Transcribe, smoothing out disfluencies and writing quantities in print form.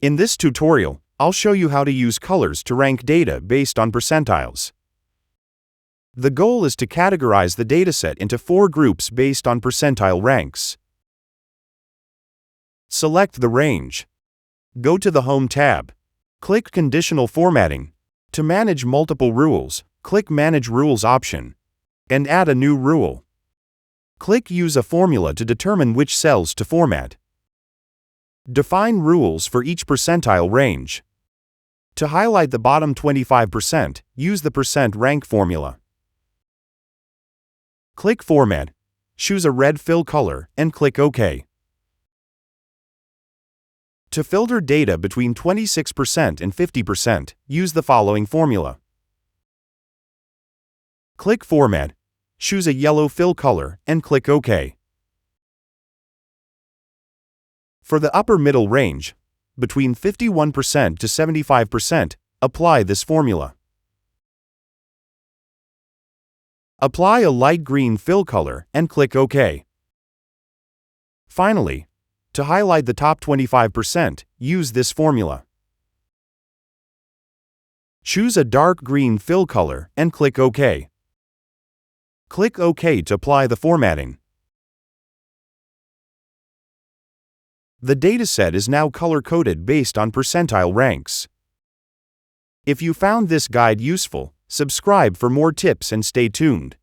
In this tutorial, I'll show you how to use colors to rank data based on percentiles. The goal is to categorize the dataset into 4 groups based on percentile ranks. Select the range. Go to the Home tab. Click Conditional Formatting. To manage multiple rules, click Manage Rules option and add a new rule. Click Use a Formula to determine which cells to format. Define rules for each percentile range. To highlight the bottom 25%, use the Rank Formula. Click Format, choose a red fill color, and click OK. To filter data between 26% and 50%, use the following formula. Click Format, choose a yellow fill color, and click OK. For the upper middle range, between 51% to 75%, apply this formula. Apply a light green fill color and click OK. Finally, to highlight the top 25%, use this formula. Choose a dark green fill color and click OK. Click OK to apply the formatting. The dataset is now color-coded based on percentile ranks. If you found this guide useful, subscribe for more tips and stay tuned.